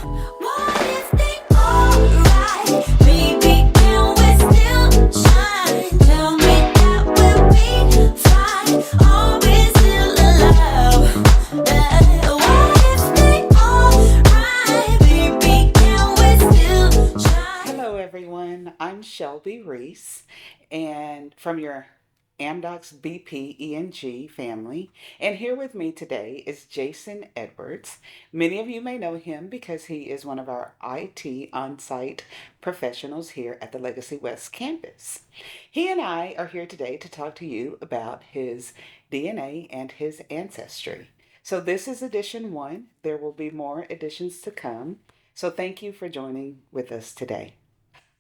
What if they alright? Baby, can we still shine? Tell me that we'll be fine. Are we still alive? What if they alright? Baby, can we still shine? Hello, everyone. I'm Shelby Reese, and from your Amdocs BPENG family. And here with me today is Jason Edwards. Many of you may know him because he is one of our IT on site professionals here at the Legacy West campus. He and I are here today to talk to you about his DNA and his ancestry. So, this is edition one. There will be more editions to come. So, thank you for joining with us today.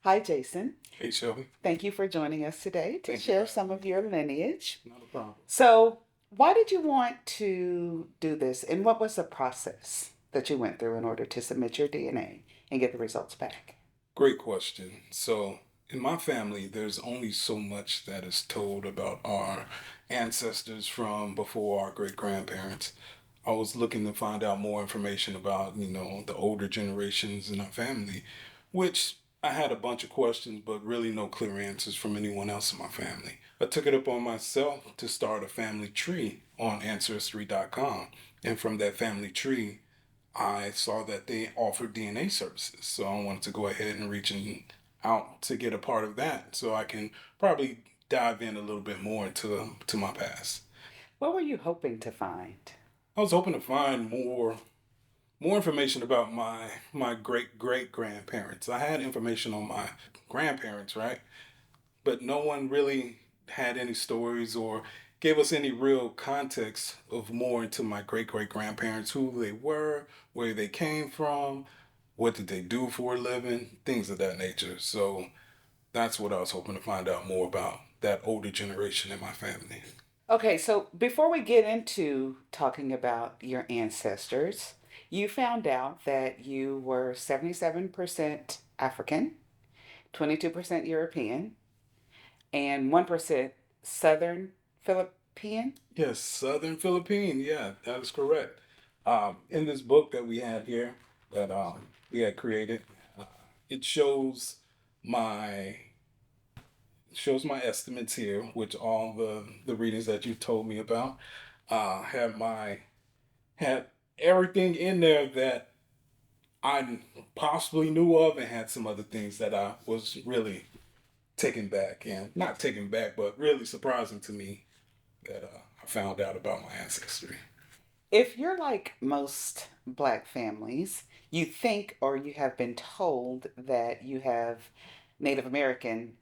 Hi, Jason. Hey, Shelby. Thank you for joining us today to Thank you. share some of your lineage. Not a problem. So, why did you want to do this, and what was the process that you went through in order to submit your DNA and get the results back? Great question. So, in my family, there's only so much that is told about our ancestors from before our great grandparents. I was looking to find out more information about, the older generations in our family, which I had a bunch of questions, but really no clear answers from anyone else in my family. I took it upon myself to start a family tree on ancestry.com. And from that family tree, I saw that they offered DNA services. So I wanted to go ahead and reach out to get a part of that so I can probably dive in a little bit more to my past. What were you hoping to find? I was hoping to find more information about my great great grandparents. I had information on my grandparents, right? But no one really had any stories or gave us any real context of more into my great great grandparents, who they were, where they came from, what did they do for a living, things of that nature. So that's what I was hoping to find out more about, that older generation in my family. Okay, so before we get into talking about your ancestors, you found out that you were 77% African, 22% European, and 1% Southern Philippine. Yes, Southern Philippine. Yeah, that is correct. In this book that we have here, that we had created, uh, it my shows my estimates here, which all the readings that you told me about have had everything in there that I possibly knew of, and had some other things that I was really taken back, and not taken back, but really surprising to me that I found out about my ancestry. If you're like most black families, you think or you have been told that you have Native American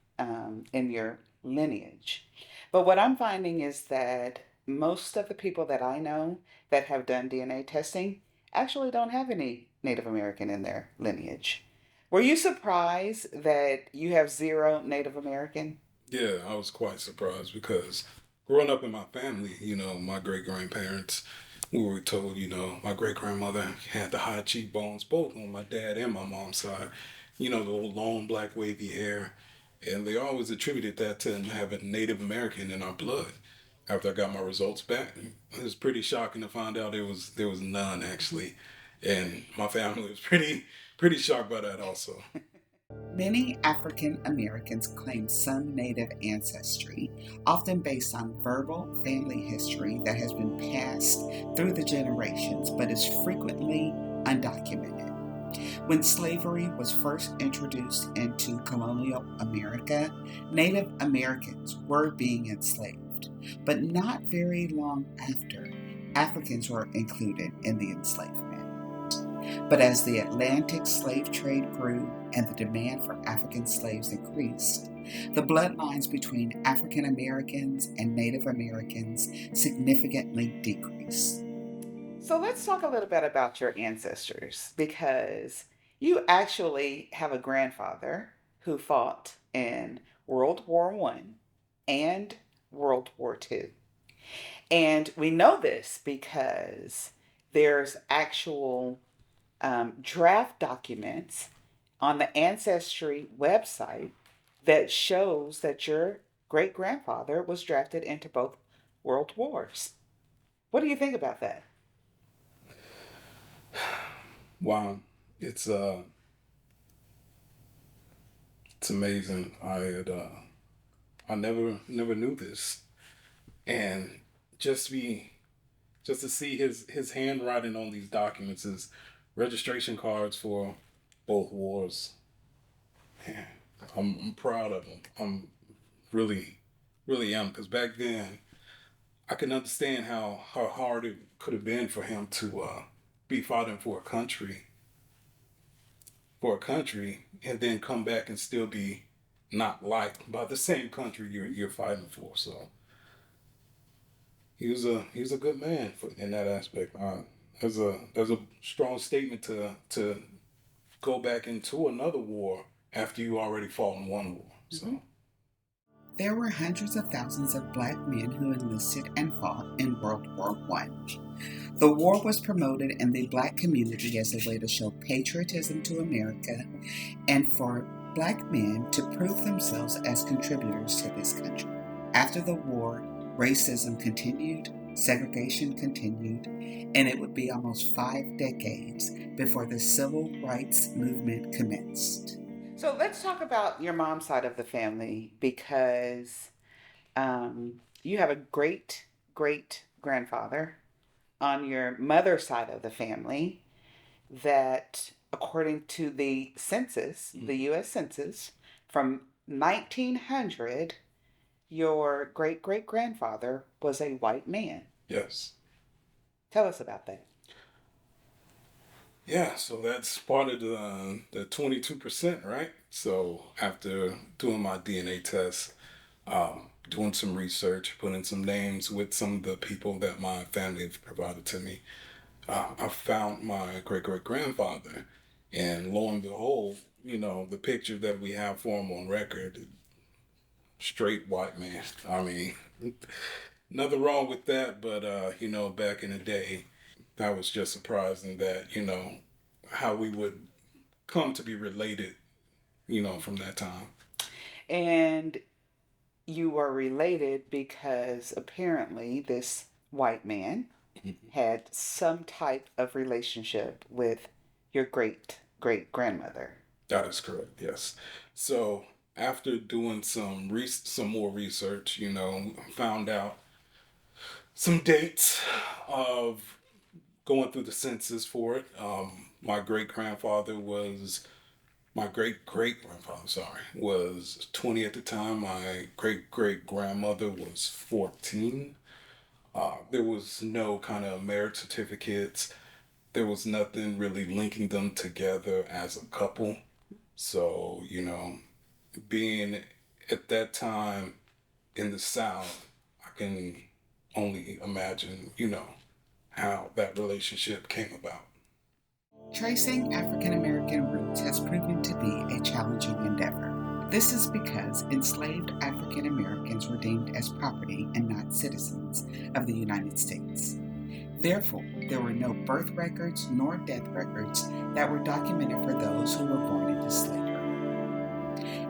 in your lineage. But what I'm finding is that most of the people that I know that have done DNA testing actually don't have any Native American in their lineage. Were you surprised that you have zero Native American? Yeah, I was quite surprised because growing up in my family, my great grandparents, we were told, my great grandmother had the high cheekbones, both on my dad and my mom's side, the long black wavy hair. And they always attributed that to having Native American in our blood. After I got my results back, it was pretty shocking to find out there was none actually. And my family was pretty shocked by that also. Many African Americans claim some Native ancestry, often based on verbal family history that has been passed through the generations but is frequently undocumented. When slavery was first introduced into colonial America, Native Americans were being enslaved, but not very long after, Africans were included in the enslavement. But as the Atlantic slave trade grew and the demand for African slaves increased, the bloodlines between African Americans and Native Americans significantly decreased. So let's talk a little bit about your ancestors because you actually have a grandfather who fought in World War One and World War Two. And we know this because there's actual draft documents on the Ancestry website that shows that your great grandfather was drafted into both world wars. What do you think about that? Wow. It's it's amazing. I never knew this, and just be just to see his handwriting on these documents, his registration cards for both wars. Man, I'm proud of him. I'm really really am, because back then I can understand how hard it could have been for him to be fighting for a country, and then come back and still be not liked by the same country you're fighting for. So he was a good man in that aspect. There's a strong statement to go back into another war after you already fought in one war. So There were hundreds of thousands of black men who enlisted and fought in World War One. The war was promoted in the black community as a way to show patriotism to America and for black men to prove themselves as contributors to this country. After the war, racism continued, segregation continued, and it would be almost 5 decades before the civil rights movement commenced. So let's talk about your mom's side of the family, because you have a great grandfather on your mother's side of the family that, according to the census, the U.S. Census, from 1900, your great grandfather was a white man. yes. Tell us about that. Yeah, so that's part of the 22%, right? So after doing my DNA test, doing some research, putting some names with some of the people that my family have provided to me, I found my great great grandfather, and lo and behold, the picture that we have for him on record, straight white man. I mean, nothing wrong with that, but back in the day, that was just surprising that how we would come to be related, from that time. And you were related because apparently this white man had some type of relationship with your great grandmother. That is correct. Yes. So after doing some more research, found out some dates of going through the census for it. My great grandfather was my great great grandfather, sorry, was 20 at the time. My great great grandmother was 14. There was no kind of marriage certificates. There was nothing really linking them together as a couple. So, being at that time in the South, I can only imagine, how that relationship came about. Tracing African American roots has proven to be a challenging endeavor. This is because enslaved African Americans were deemed as property and not citizens of the United States. Therefore, there were no birth records nor death records that were documented for those who were born into slavery.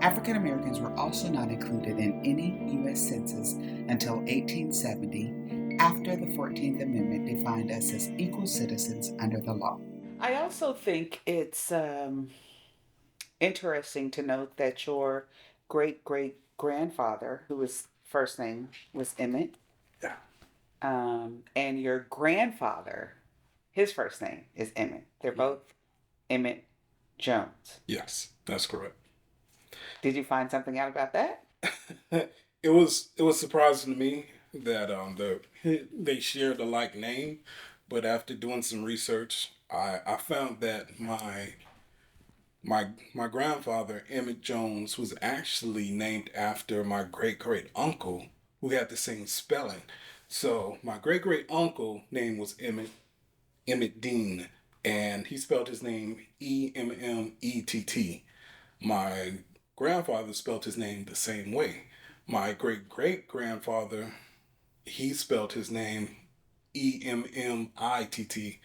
African Americans were also not included in any U.S. census until 1870, after the 14th Amendment defined us as equal citizens under the law. I also think it's interesting to note that your great grandfather, whose first name was Emmett, yeah, and your grandfather, his first name is Emmett. They're both Emmett Jones. Yes, that's correct. Did you find something out about that? It was surprising to me that they shared a like name, but after doing some research, I found that my grandfather Emmett Jones was actually named after my great great uncle who had the same spelling. So my great great uncle name was Emmett Dean, and he spelled his name Emmett. My grandfather spelled his name the same way. My great great grandfather, he spelled his name Emmitt.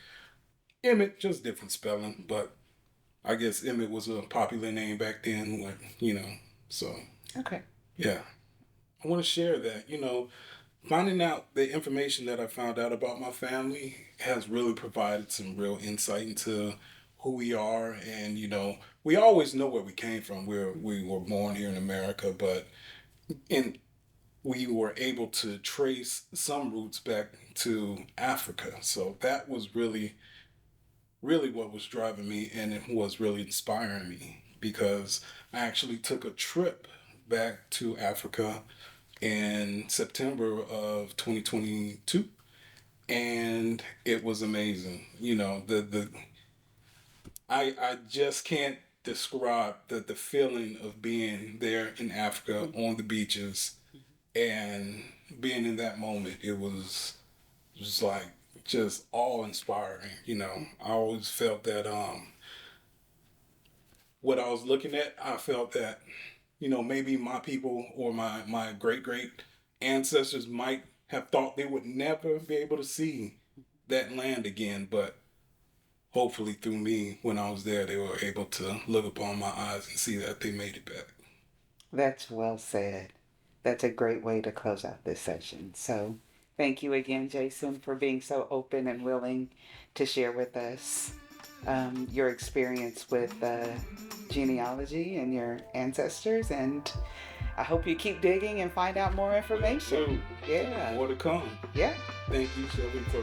Emmett, just different spelling, but I guess Emmett was a popular name back then, so. Okay. Yeah. I want to share that, finding out the information that I found out about my family has really provided some real insight into who we are, and we always know where we came from. We were born here in America, but in we were able to trace some roots back to Africa. So that was really what was driving me, and it was really inspiring me because I actually took a trip back to Africa in September of 2022, and it was amazing. The I just can't describe the feeling of being there in Africa on the beaches and being in that moment. It was just like just awe inspiring. I always felt that what I was looking at, I felt that maybe my people or my great ancestors might have thought they would never be able to see that land again, but hopefully through me, when I was there, they were able to look upon my eyes and see that they made it back. That's well said. That's a great way to close out this session. So, thank you again, Jason, for being so open and willing to share with us your experience with genealogy and your ancestors. And I hope you keep digging and find out more information. Yeah. More to come. Yeah. Thank you, Shelby, for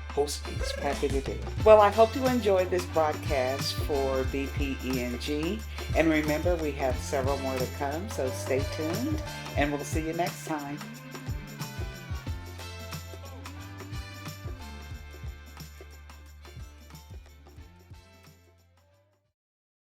hosting this. Happy to do it. Well, I hope you enjoyed this broadcast for BPENG. And remember, we have several more to come, so stay tuned, and we'll see you next time.